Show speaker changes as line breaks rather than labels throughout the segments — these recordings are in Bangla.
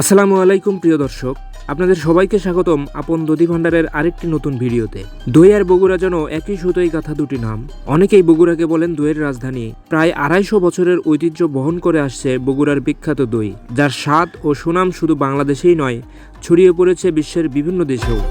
আসসালামু আলাইকুম প্রিয় দর্শক, আপনাদের সবাইকে স্বাগতম আপন দধি ভান্ডারের আরেকটি নতুন ভিডিওতে। দই আর বগুড়া যেন একই সুতোয় গাঁথা দুটি নাম। অনেকেই বগুড়াকে বলেন দইয়ের রাজধানী। প্রায় 250 বছরের ঐতিহ্য বহন করে আসছে বগুড়ার বিখ্যাত দই, যার স্বাদ ও সুনাম শুধু বাংলাদেশেই নয়, ছড়িয়ে পড়েছে বিশ্বের বিভিন্ন দেশেও।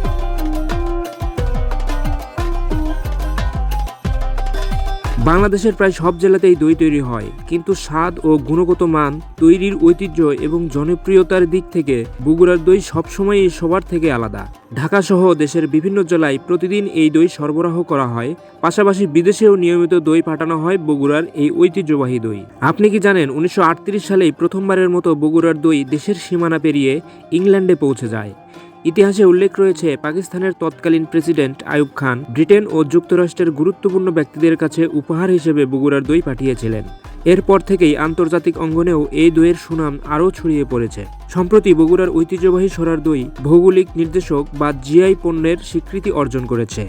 বাংলাদেশের প্রায় সব জেলাতেই দই তৈরি হয়, কিন্তু স্বাদ ও গুণগত মান, তৈরির ঐতিহ্য এবং জনপ্রিয়তার দিক থেকে বগুড়ার দই সবসময়ই সবার থেকে আলাদা। ঢাকা সহ দেশের বিভিন্ন জেলায় প্রতিদিন এই দই সরবরাহ করা হয়, পাশাপাশি বিদেশেও নিয়মিত দই পাঠানো হয় বগুড়ার এই ঐতিহ্যবাহী দই। আপনি কি জানেন 1938 সালেই প্রথমবারের মতো বগুড়ার দই দেশের সীমানা পেরিয়ে ইংল্যান্ডে পৌঁছে যায়। ইতিহাসে উল্লেখ রয়েছে পাকিস্তানের তৎকালীন প্রেসিডেন্ট আইয়ুব খান ব্রিটেন ও যুক্তরাষ্ট্রের গুরুত্বপূর্ণ ব্যক্তিদের কাছে উপহার হিসেবে বগুড়ার দই পাঠিয়েছিলেন। এরপর থেকেই আন্তর্জাতিক অঙ্গনেও এই দইয়ের সুনাম আরও ছড়িয়ে পড়েছে। সম্প্রতি বগুড়ার ঐতিহ্যবাহী সরার দই ভৌগোলিক নির্দেশক বা জিআই পণ্যের স্বীকৃতি অর্জন করেছে।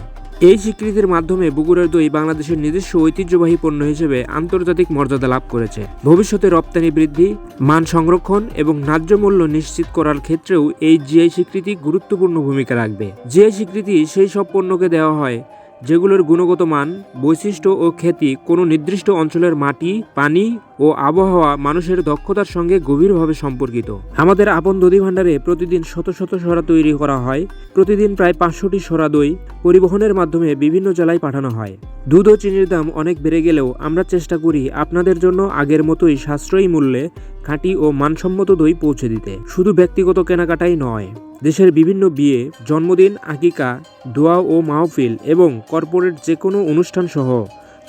এই স্বীকৃতির মাধ্যমে বগুড়ার দই বাংলাদেশের নিজস্ব ঐতিহ্যবাহী পণ্য হিসেবে আন্তর্জাতিক মর্যাদা লাভ করেছে। ভবিষ্যতে রপ্তানি বৃদ্ধি, মান সংরক্ষণ এবং ন্যায্য মূল্য নিশ্চিত করার ক্ষেত্রেও এই জিআই স্বীকৃতি গুরুত্বপূর্ণ ভূমিকা রাখবে। জিআই স্বীকৃতি সেই সব পণ্যকে দেওয়া হয় যেগুলোর গুণগত মান, বৈশিষ্ট্য ও খ্যাতি কোনো নির্দিষ্ট অঞ্চলের মাটি, পানি ও আবহাওয়া, মানুষের দক্ষতার সঙ্গে গভীরভাবে সম্পর্কিত। আমাদের আপন দধি ভান্ডারে প্রতিদিন শত শত সরা তৈরি করা হয়। প্রতিদিন প্রায় 500টি সরা দই পরিবহনের মাধ্যমে বিভিন্ন জেলায় পাঠানো হয়। দুধ ও চিনির দাম অনেক বেড়ে গেলেও আমরা চেষ্টা করি আপনাদের জন্য আগের মতোই সাশ্রয়ী মূল্যে খাঁটি ও মানসম্মত দই পৌঁছে দিতে। শুধু ব্যক্তিগত কেনাকাটাই নয়, দেশের বিভিন্ন বিয়ে, জন্মদিন, আকিকা, দোয়া ও মাহফিল এবং কর্পোরেট যে কোনো অনুষ্ঠান সহ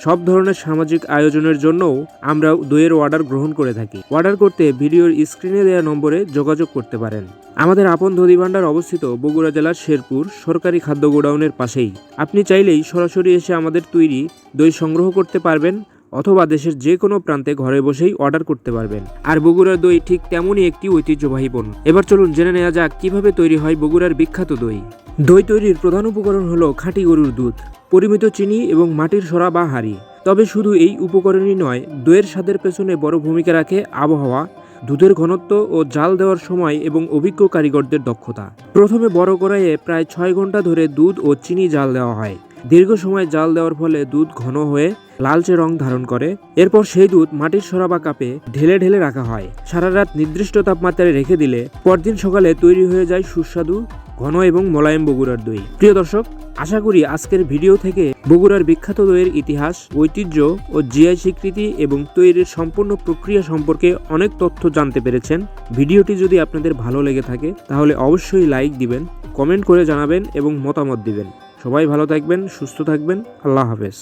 সব ধরনের সামাজিক আয়োজনের জন্যও আমরা দইয়ের অর্ডার গ্রহণ করে থাকি। অর্ডার করতে ভিডিওর স্ক্রিনে দেওয়া নম্বরে যোগাযোগ করতে পারেন। আমাদের আপন দধি ভান্ডার অবস্থিত বগুড়া জেলার শেরপুর সরকারি খাদ্য গোডাউনের পাশেই। আপনি চাইলেই সরাসরি এসে আমাদের তৈরি দই সংগ্রহ করতে পারবেন, অথবা দেশের যে কোনো প্রান্তে ঘরে বসেই অর্ডার করতে পারবেন। আর বগুড়ার দই ঠিক তেমনই একটি ঐতিহ্যবাহী পণ্য। এবার চলুন জেনে নেওয়া যাক কিভাবে তৈরি হয় বগুড়ার বিখ্যাত দই। দই তৈরির প্রধান উপকরণ হলো খাঁটি গরুর দুধ, পরিমিত চিনি এবং মাটির সরা বা হাঁড়ি। তবে শুধু এই উপকরণই নয়, দইয়ের স্বাদের পেছনে বড় ভূমিকা রাখে আবহাওয়া, দুধের ঘনত্ব ও জাল দেওয়ার সময় এবং অভিজ্ঞ কারিগরদের দক্ষতা। প্রথমে বড় কড়াইয়ে প্রায় 6 ঘন্টা ধরে দুধ ও চিনি জাল দেওয়া হয়। দীর্ঘ সময় জাল দেওয়ার ফলে দুধ ঘন হয়ে লালচে রং ধারণ করে। এরপর সেই দুধ মাটির সরা বা কাপে ঢেলে ঢেলে রাখা হয়। সারা রাত নির্দিষ্ট তাপমাত্রায় রেখে দিলে পরদিন সকালে তৈরি হয়ে যায় সুস্বাদু, ঘন এবং মোলায়েম বগুড়ার দই। প্রিয় দর্শক, আশা করি আজকের ভিডিও থেকে বগুড়ার বিখ্যাত দইয়ের ইতিহাস, ঐতিহ্য ও জিআই স্বীকৃতি এবং তৈরির সম্পূর্ণ প্রক্রিয়া সম্পর্কে অনেক তথ্য জানতে পেরেছেন। ভিডিওটি যদি আপনাদের ভালো লেগে থাকে তাহলে অবশ্যই লাইক দিবেন, কমেন্ট করে জানাবেন এবং মতামত দিবেন। সবাই ভালো থাকবেন, সুস্থ থাকবেন। আল্লাহ হাফেজ।